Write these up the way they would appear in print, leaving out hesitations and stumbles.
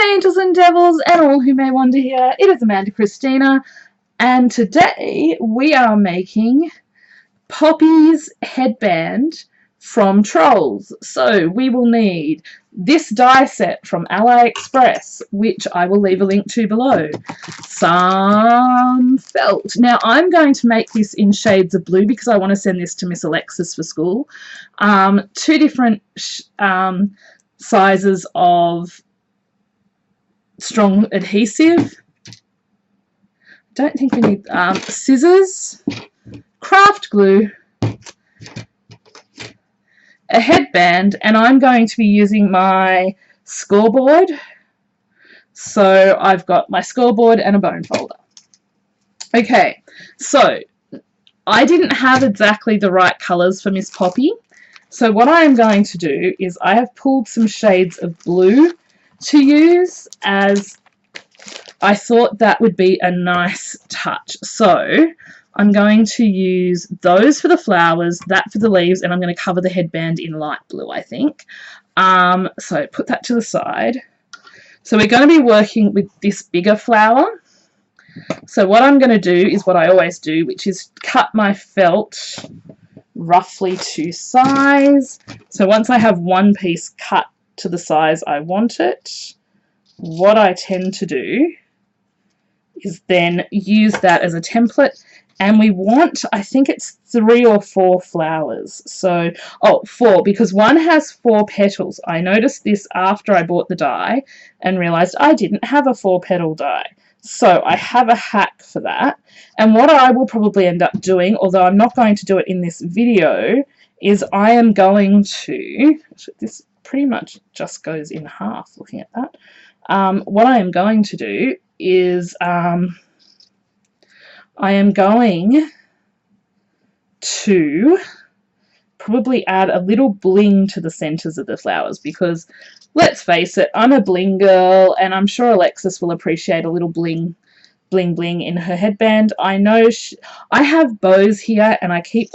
Hi angels and devils and all who may wander here, it is Amanda Christina, and today we are making Poppy's headband from Trolls. So we will need this die set from AliExpress, which I will leave a link to below, some felt. Now I'm going to make this in shades of blue because I want to send this to Miss Alexis for school. Two different sizes of strong adhesive. Don't think we need scissors, craft glue, a headband, and I'm going to be using my scoreboard. So I've got my scoreboard and a bone folder. Okay, so I didn't have exactly the right colours for Miss Poppy. So what I am going to do is I have pulled some shades of blue to use, as I thought that would be a nice touch. So I'm going to use those for the flowers, that for the leaves, and I'm going to cover the headband in light blue, I think. So put that to the side. So we're going to be working with this bigger flower. So what I'm going to do is what I always do, which is cut my felt roughly to size. So once I have one piece cut to the size I want it, what I tend to do is then use that as a template, and we want, I think it's 3 or 4 flowers. So, 4, because one has 4 petals. I noticed this after I bought the die and realized I didn't have a 4-petal die. So I have a hack for that, and what I will probably end up doing, although I'm not going to do it in this video, is I am going to, this pretty much just goes in half looking at that. What I am going to do is I am going to probably add a little bling to the centers of the flowers, because let's face it, I'm a bling girl, and I'm sure Alexis will appreciate a little bling in her headband. I know I have bows here, and I keep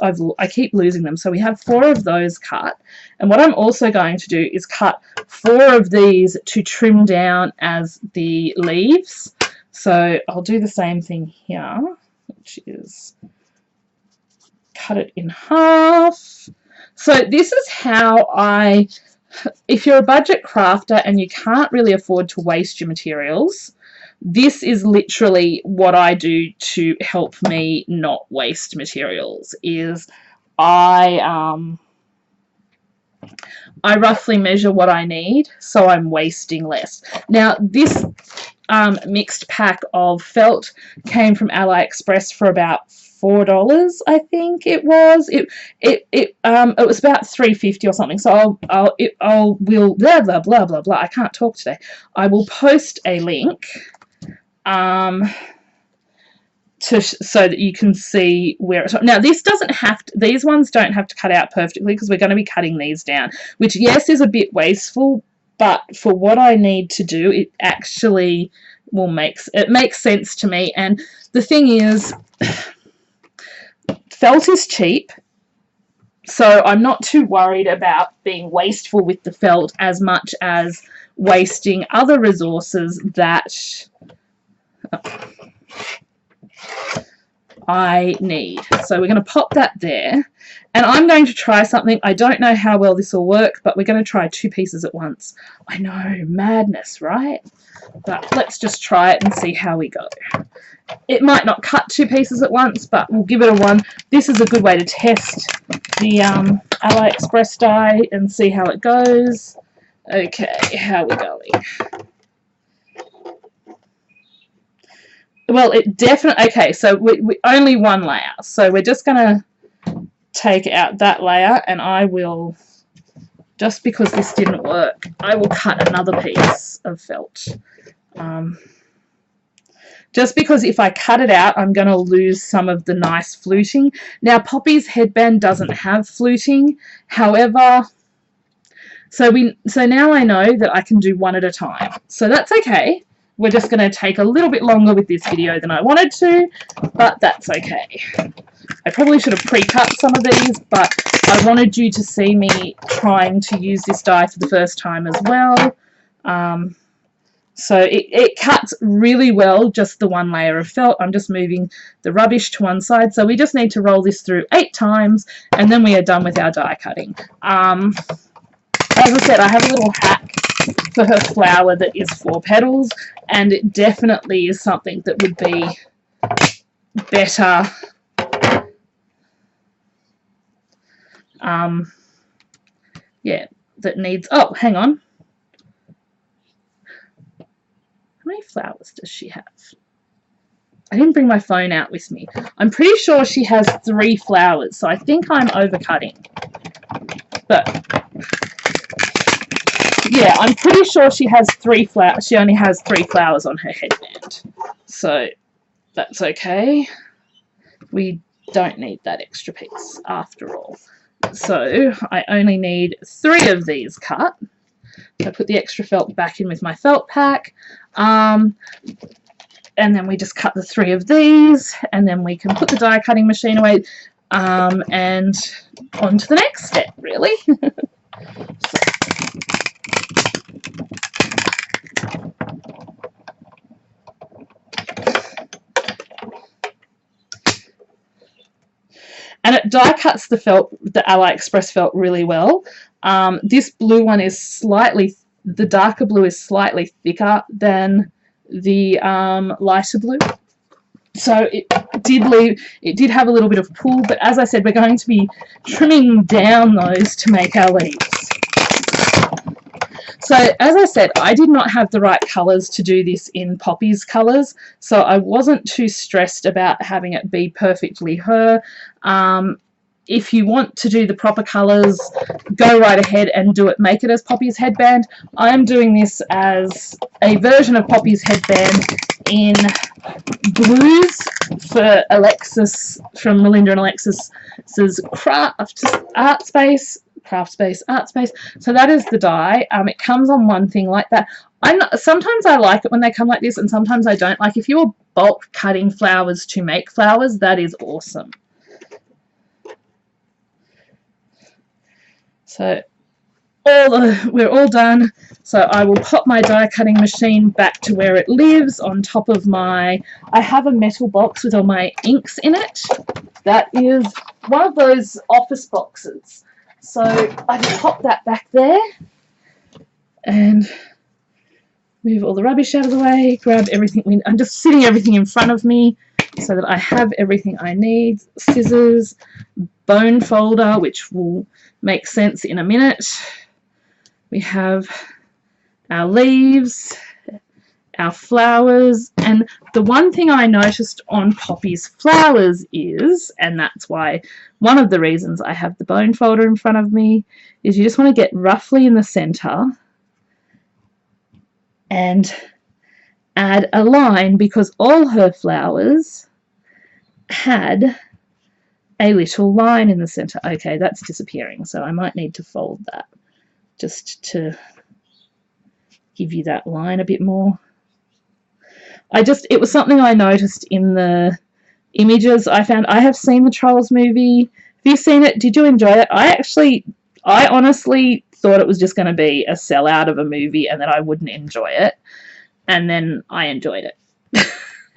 losing them, so we have 4 of those cut, and what I'm also going to do is cut 4 of these to trim down as the leaves. So I'll do the same thing here, which is cut it in half. So this is how if you're a budget crafter and you can't really afford to waste your materials, this is literally what I do to help me not waste materials. Is I roughly measure what I need, so I'm wasting less. Now this mixed pack of felt came from AliExpress for about $4, I think it was. It was about $3.50 or something. So we'll blah blah blah blah blah. I can't talk today. I will post a link so that you can see where it's. Now this doesn't have to, these ones don't have to cut out perfectly, because we're going to be cutting these down, which yes is a bit wasteful, but for what I need to do, it actually makes sense to me. And the thing is, felt is cheap, so I'm not too worried about being wasteful with the felt as much as wasting other resources that I need. So we're going to pop that there, and I'm going to try something. I don't know how well this will work, but we're going to try 2 pieces at once. I know, madness, right? But let's just try it and see how we go. It might not cut 2 pieces at once, but we'll give it a one. This is a good way to test the AliExpress die and see how it goes. Okay, how are we going? Well, it definitely, okay, so we only 1 layer. So we're just going to take out that layer, and I will, just because this didn't work, I will cut another piece of felt. Just because if I cut it out, I'm going to lose some of the nice fluting. Now, Poppy's headband doesn't have fluting. However, so now I know that I can do 1 at a time. So that's okay. We're just going to take a little bit longer with this video than I wanted to, but that's okay. I probably should have pre-cut some of these, but I wanted you to see me trying to use this die for the first time as well. So it cuts really well, just the one layer of felt. I'm just moving the rubbish to one side. So we just need to roll this through 8 times, and then we are done with our die cutting. As I said, I have a little hack for her flower that is 4 petals, and it definitely is something that would be better yeah, that needs, oh, hang on. How many flowers does she have? I didn't bring my phone out with me. I'm pretty sure she has 3 flowers, so I think I'm overcutting. But yeah, I'm pretty sure she has 3 flowers. She only has 3 flowers on her headband. So that's okay. We don't need that extra piece after all. So I only need 3 of these cut. So I put the extra felt back in with my felt pack. And then we just cut the 3 of these, and then we can put the die cutting machine away, and on to the next step, really. And it die cuts the felt, the AliExpress felt, really well. This blue one is slightly, the darker blue is slightly thicker than the lighter blue. So it did have a little bit of pull, but as I said, we're going to be trimming down those to make our leaves. So as I said, I did not have the right colours to do this in Poppy's colours, so I wasn't too stressed about having it be perfectly her. If you want to do the proper colours, go right ahead and do it. Make it as Poppy's headband. I am doing this as a version of Poppy's headband in blues for Alexis, from Melinda and Alexis's Craft Space. So that is the die. It comes on one thing like that. Sometimes I like it when they come like this, and sometimes I don't. Like if you're bulk cutting flowers to make flowers, that is awesome. So we're all done. So I will pop my die cutting machine back to where it lives on top of my, I have a metal box with all my inks in it. That is one of those office boxes. So I just pop that back there and move all the rubbish out of the way, grab everything. I'm just sitting everything in front of me so that I have everything I need. Scissors, bone folder, which will make sense in a minute. We have our leaves, our flowers, and the one thing I noticed on Poppy's flowers is, and that's why one of the reasons I have the bone folder in front of me, is you just want to get roughly in the center and add a line, because all her flowers had a little line in the center. Okay, that's disappearing, so I might need to fold that just to give you that line a bit more. It was something I noticed in the images I found. I have seen the Trolls movie. Have you seen it? Did you enjoy it? I honestly thought it was just going to be a sellout of a movie and that I wouldn't enjoy it. And then I enjoyed it.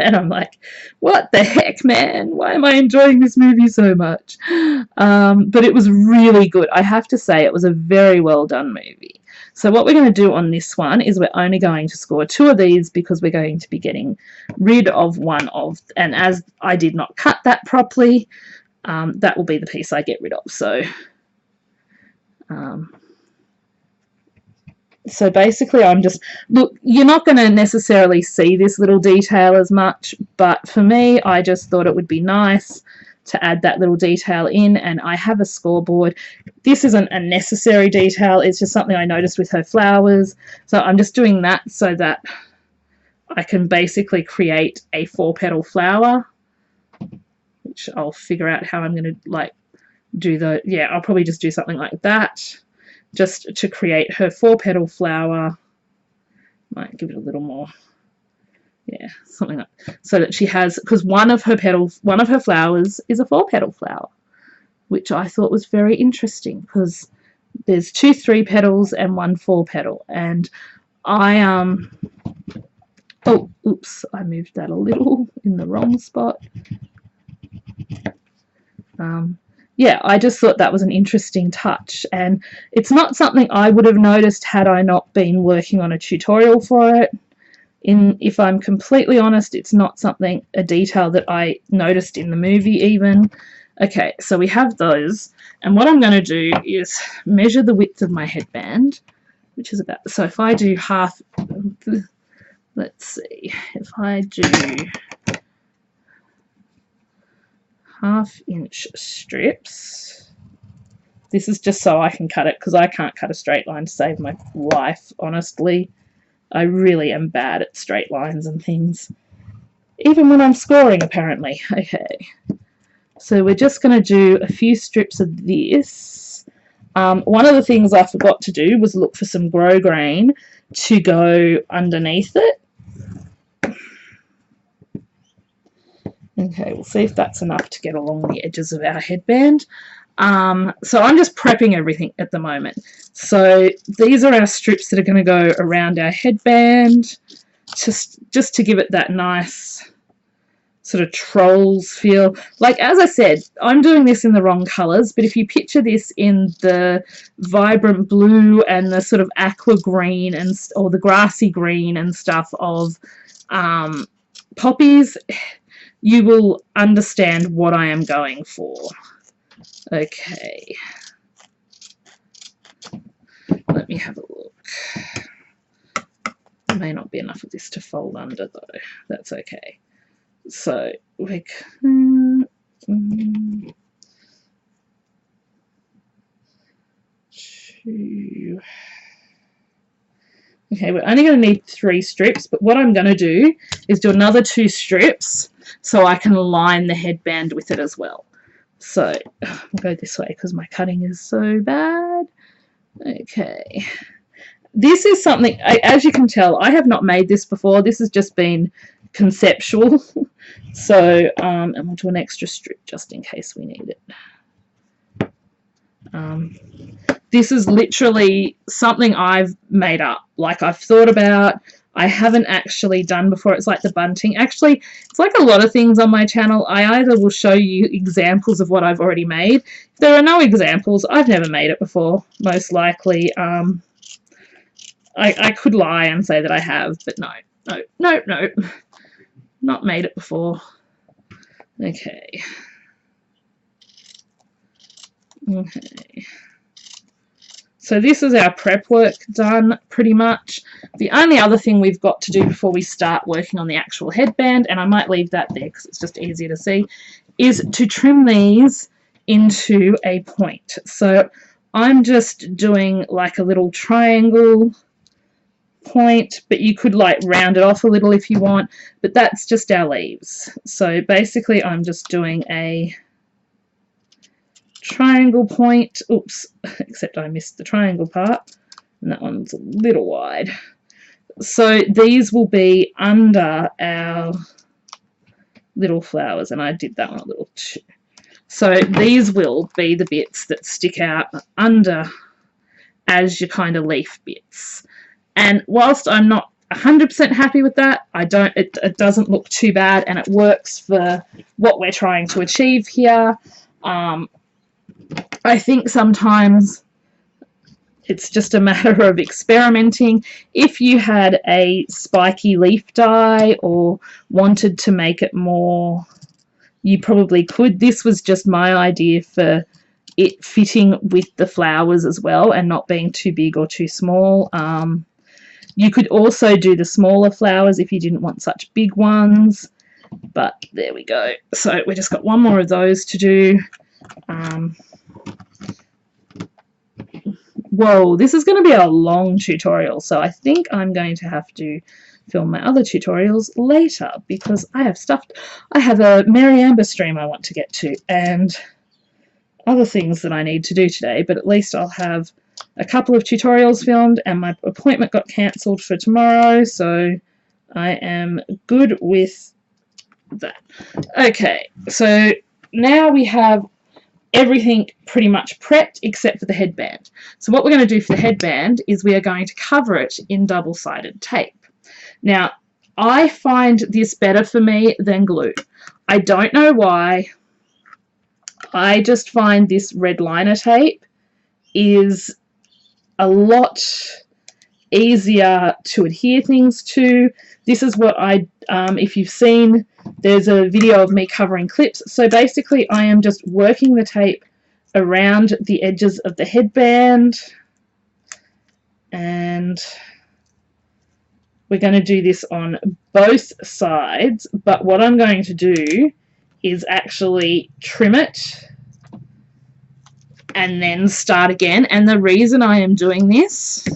And I'm like, what the heck, man? Why am I enjoying this movie so much? But it was really good. I have to say, it was a very well done movie. So what we're going to do on this one is we're only going to score 2 of these, because we're going to be getting rid of one of, and as I did not cut that properly, that will be the piece I get rid of. So basically I'm just, look, you're not going to necessarily see this little detail as much, but for me, I just thought it would be nice to add that little detail in, and I have a scoreboard. This isn't a necessary detail, it's just something I noticed with her flowers, so I'm just doing that so that I can basically create a 4-petal flower, which I'll figure out how I'm going to do the, yeah, I'll probably just do something like that, just to create her 4-petal flower. Might give it a little more, yeah, something like that, so that she has, because one of her flowers is a 4-petal flower, which I thought was very interesting, because there's 2 3 petals and 1 4 petal, and I Oh, oops, I moved that a little in the wrong spot. Yeah, I just thought that was an interesting touch, and it's not something I would have noticed had I not been working on a tutorial for it. If I'm completely honest, it's not something, a detail that I noticed in the movie even. Okay, so we have those, and what I'm going to do is measure the width of my headband, which is about, so if I do half, let's see, if I do half-inch strips, this is just so I can cut it, because I can't cut a straight line to save my life, honestly. I really am bad at straight lines and things, even when I'm scoring, apparently. Okay, so we're just going to do a few strips of this. One of the things I forgot to do was look for some grosgrain to go underneath it. Okay, we'll see if that's enough to get along the edges of our headband. So I'm just prepping everything at the moment. So these are our strips that are going to go around our headband, just to give it that nice sort of Trolls feel. Like, as I said, I'm doing this in the wrong colours, but if you picture this in the vibrant blue and the sort of aqua green and or the grassy green and stuff of poppies, you will understand what I am going for. Okay, let me have a look. There may not be enough of this to fold under though, that's okay. So we can, okay, we're only going to need 3 strips, but what I'm going to do is do another 2 strips so I can line the headband with it as well. So we'll go this way because my cutting is so bad. Okay, this is something, as you can tell, I have not made this before. This has just been conceptual. So and we'll do an extra strip just in case we need it. This is literally something I've made up, like I've thought about. I haven't actually done before. It's like the bunting. Actually, it's like a lot of things on my channel. I either will show you examples of what I've already made. If there are no examples, I've never made it before, most likely. I could lie and say that I have, but no. Not made it before. Okay. Okay. So this is our prep work done pretty much. The only other thing we've got to do before we start working on the actual headband, and I might leave that there because it's just easier to see, is to trim these into a point. So I'm just doing like a little triangle point, but you could like round it off a little if you want, but that's just our leaves. So basically I'm just doing a triangle point. Oops, except I missed the triangle part, and that one's a little wide. So these will be under our little flowers, and I did that one a little too. So these will be the bits that stick out under as your kind of leaf bits. And whilst I'm not 100% happy with that, it doesn't look too bad, and it works for what we're trying to achieve here. I think sometimes it's just a matter of experimenting. If you had a spiky leaf die or wanted to make it more, you probably could. This was just my idea for it fitting with the flowers as well and not being too big or too small. You could also do the smaller flowers if you didn't want such big ones, but there we go. So we just got one more of those to do. Whoa, this is going to be a long tutorial, so I think I'm going to have to film my other tutorials later because I have a Mary Amber stream I want to get to and other things that I need to do today, but at least I'll have a couple of tutorials filmed, and my appointment got cancelled for tomorrow, so I am good with that. Okay, so now we have everything pretty much prepped except for the headband. So what we're going to do for the headband is we are going to cover it in double-sided tape. Now, I find this better for me than glue. I don't know why. I just find this red liner tape is a lot easier to adhere things to. This is what I, if you've seen, there's a video of me covering clips. So basically I am just working the tape around the edges of the headband, and we're going to do this on both sides, but what I'm going to do is actually trim it and then start again. And the reason I am doing this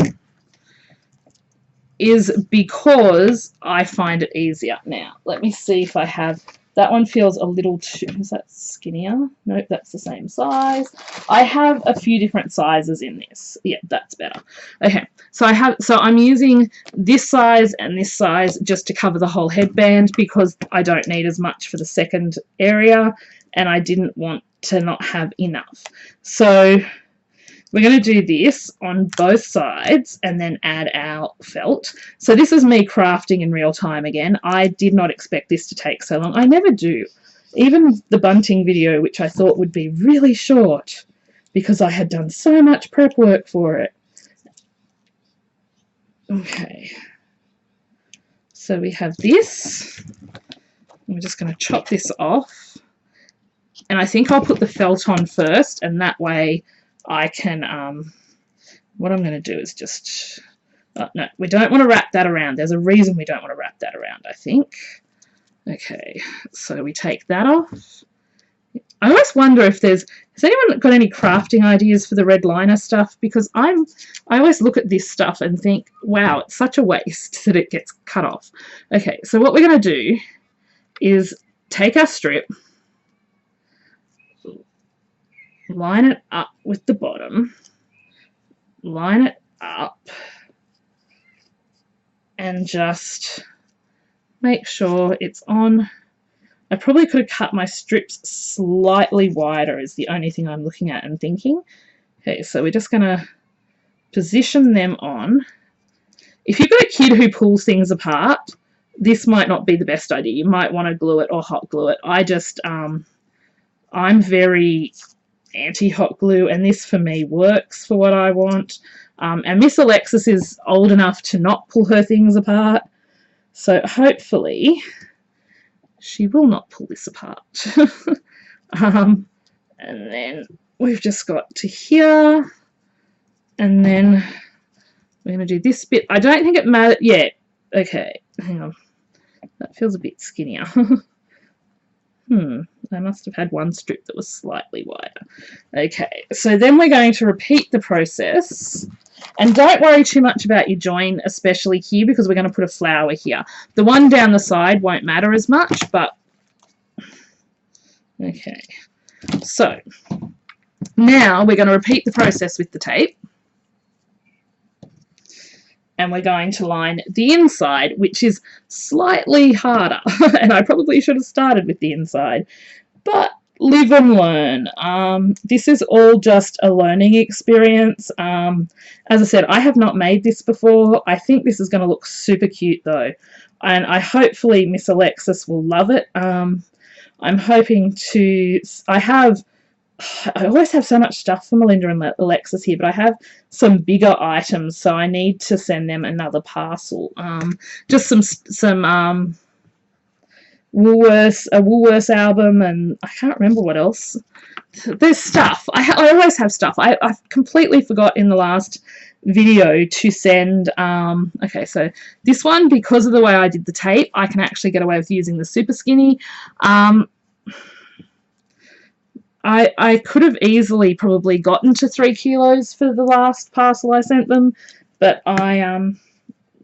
is because I find it easier. Now, let me see if I have, that one feels a little too, is that skinnier? Nope, that's the same size. I have a few different sizes in this. Yeah, that's better. Okay, so I'm using this size and this size just to cover the whole headband because I don't need as much for the second area and I didn't want to not have enough. So we're going to do this on both sides and then add our felt. So this is me crafting in real time again. I did not expect this to take so long. I never do. Even the bunting video, which I thought would be really short because I had done so much prep work for it. Okay. So we have this. I'm just going to chop this off. And I think I'll put the felt on first, and that way I can, what I'm going to do is just, no, we don't want to wrap that around. There's a reason we don't want to wrap that around, I think. Okay, so we take that off. I always wonder if has anyone got any crafting ideas for the red liner stuff? Because I always look at this stuff and think, wow, it's such a waste that it gets cut off. Okay, so what we're going to do is take our strip, line it up with the bottom, line it up, and just make sure it's on. I probably could have cut my strips slightly wider is the only thing I'm looking at and thinking. Okay, so we're just going to position them on. If you've got a kid who pulls things apart, this might not be the best idea. You might want to glue it or hot glue it. I just, I'm very anti-hot glue, and this for me works for what I want. And Miss Alexis is old enough to not pull her things apart, so hopefully she will not pull this apart. And then we've just got to here, and then we're going to do this bit. I don't think it matters yet. Okay, hang on. That feels a bit skinnier. I must have had one strip that was slightly wider. Okay, so then we're going to repeat the process. And don't worry too much about your join, especially here, because we're going to put a flower here. The one down the side won't matter as much, but... Okay, so now we're going to repeat the process with the tape. And we're going to line the inside, which is slightly harder. And I probably should have started with the inside. But live and learn. This is all just a learning experience. As I said, I have not made this before. I think this is going to look super cute though. And hopefully Miss Alexis will love it. I'm hoping to... I always have so much stuff for Melinda and Alexis here, but I have some bigger items, so I need to send them another parcel. Just some Woolworths album, and I can't remember what else. There's stuff. I always have stuff. I completely forgot in the last video to send. Okay, so this one, because of the way I did the tape, I can actually get away with using the super skinny. I could have easily probably gotten to 3 kilos for the last parcel I sent them, but I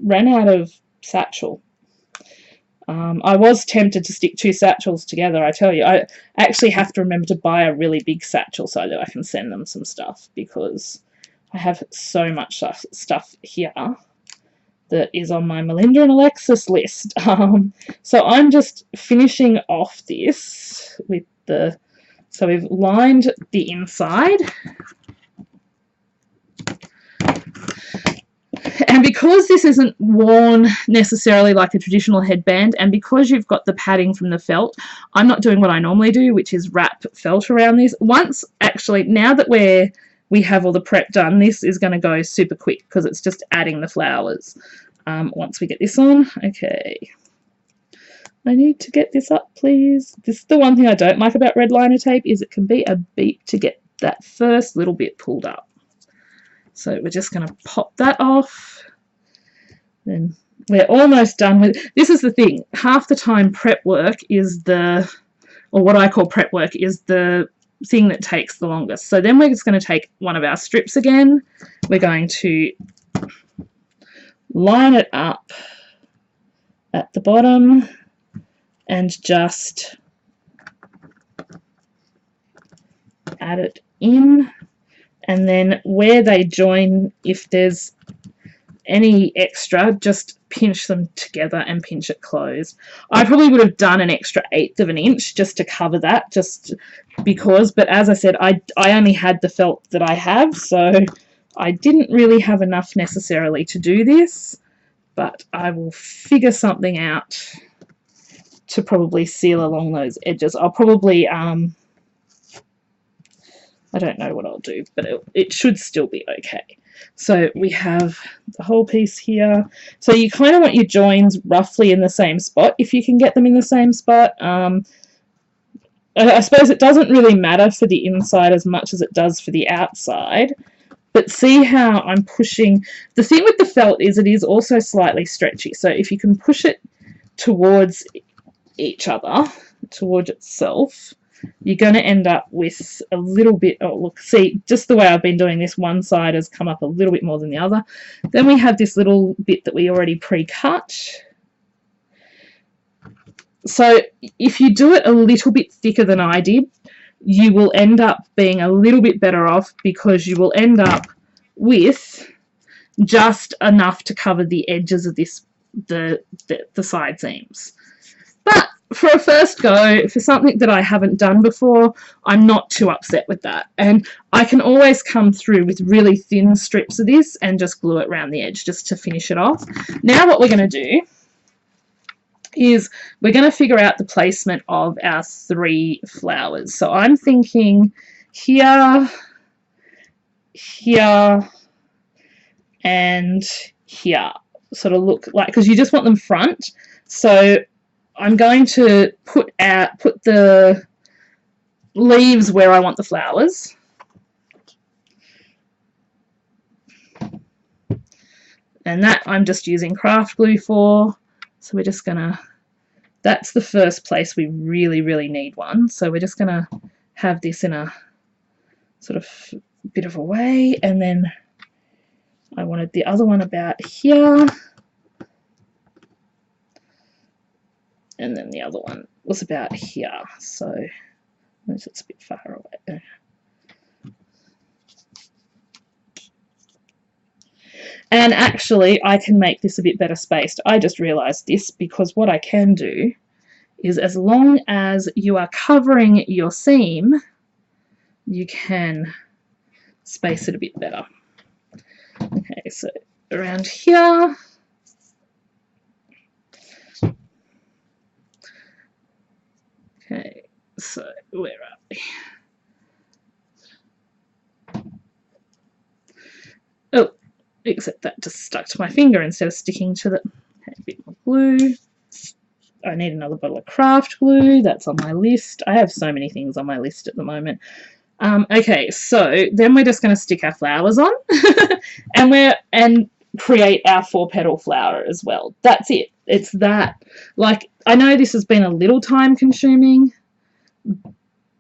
ran out of satchel. I was tempted to stick 2 satchels together, I tell you. I actually have to remember to buy a really big satchel so that I can send them some stuff, because I have so much stuff here that is on my Melinda and Alexis list. So I'm just finishing off this with the... So we've lined the inside, and And because this isn't worn necessarily like a traditional headband, and because you've got the padding from the felt, I'm not doing what I normally do, which is wrap felt around this. Now that we have all the prep done, this is going to go super quick because it's just adding the flowers once we get this on. Okay. I need to get this up, please. This is the one thing I don't like about red liner tape, is it can be a beat to get that first little bit pulled up. So we're just going to pop that off. Then we're almost done with it. This is the thing. Half the time prep work is or what I call prep work, is the thing that takes the longest. So then we're just going to take one of our strips again. We're going to line it up at the bottom and just add it in, and then where they join, if there's any extra, just pinch them together and pinch it closed. I probably would have done an extra 1/8 of an inch just to cover that, just because, but as I said, I only had the felt that I have, so I didn't really have enough necessarily to do this, but I will figure something out to probably seal along those edges. I'll probably, I don't know what I'll do, but it should still be okay. So we have the whole piece here. So you kind of want your joins roughly in the same spot, if you can get them in the same spot. I suppose it doesn't really matter for the inside as much as it does for the outside. But see how I'm pushing. The thing with the felt is it is also slightly stretchy. So if you can push it towards each other, towards itself, you're going to end up with a little bit, oh look, see, just the way I've been doing this, one side has come up a little bit more than the other. Then we have this little bit that we already pre-cut. So if you do it a little bit thicker than I did, you will end up being a little bit better off, because you will end up with just enough to cover the edges of this, the side seams. But for a first go, for something that I haven't done before, I'm not too upset with that. And I can always come through with really thin strips of this and just glue it around the edge just to finish it off. Now what we're going to do is we're going to figure out the placement of our 3 flowers. So I'm thinking here, here, and here. Sort of look like, because you just want them front. So I'm going to put the leaves where I want the flowers. And that I'm just using craft glue for. So we're just gonna, that's the first place we really, really need one. So we're just gonna have this in a sort of bit of a way, and then I wanted the other one about here. And then the other one was about here, so it's a bit far away. And actually, I can make this a bit better spaced. I just realised this, because what I can do is, as long as you are covering your seam, you can space it a bit better. Okay, so around here. Okay, so where are we? Oh, except that just stuck to my finger instead of sticking to the, okay, a bit more glue. I need another bottle of craft glue. That's on my list. I have so many things on my list at the moment. Okay, so then we're just going to stick our flowers on and create our 4-petal flower as well. That's it. It's that. Like, I know this has been a little time consuming,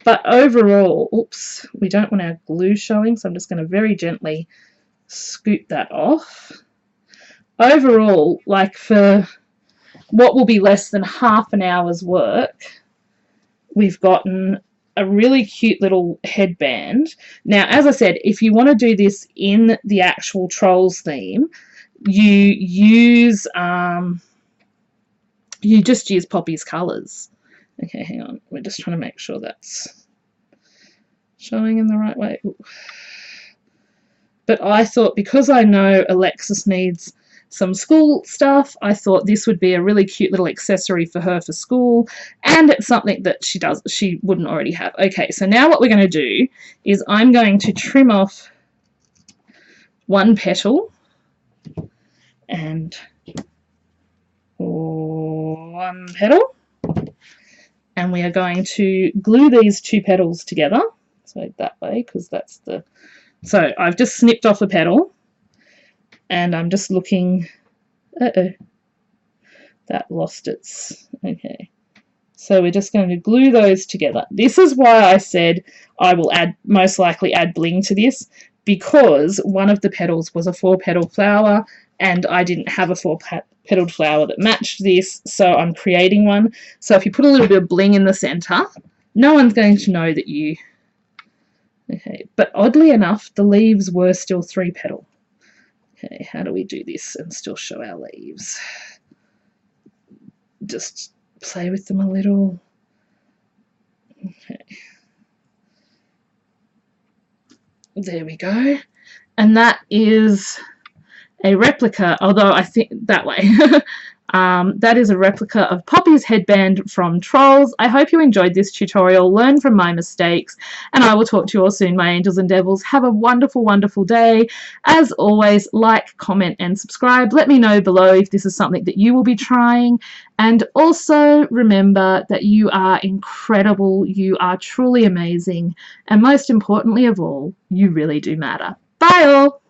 but overall, oops, we don't want our glue showing, so I'm just going to very gently scoop that off. Overall, like, for what will be less than half an hour's work, we've gotten a really cute little headband. Now, as I said, if you want to do this in the actual Trolls theme, you just use Poppy's colours. Okay, hang on. We're just trying to make sure that's showing in the right way. Ooh. But I thought, because I know Alexis needs some school stuff. I thought this would be a really cute little accessory for her for school, and it's something that she wouldn't already have. Okay, so now what we're going to do is I'm going to trim off one petal and one petal, and we are going to glue these two petals together. So that way, because that's the... So I've just snipped off a petal, and I'm just looking... Uh-oh. That lost its... Okay. So we're just going to glue those together. This is why I said I will most likely add bling to this, because one of the petals was a 4-petal flower, and I didn't have a 4-petaled flower that matched this, so I'm creating one. So if you put a little bit of bling in the center, no one's going to know that you... Okay, but oddly enough, the leaves were still 3-petal. Okay, how do we do this and still show our leaves? Just play with them a little. Okay. There we go. And that is a replica, although I think that way. That is a replica of Poppy's headband from Trolls. I hope you enjoyed this tutorial, learn from my mistakes, and I will talk to you all soon, my angels and devils. Have a wonderful, wonderful day. As always, like, comment, and subscribe. Let me know below if this is something that you will be trying. And also remember that you are incredible, you are truly amazing, and most importantly of all, you really do matter. Bye all!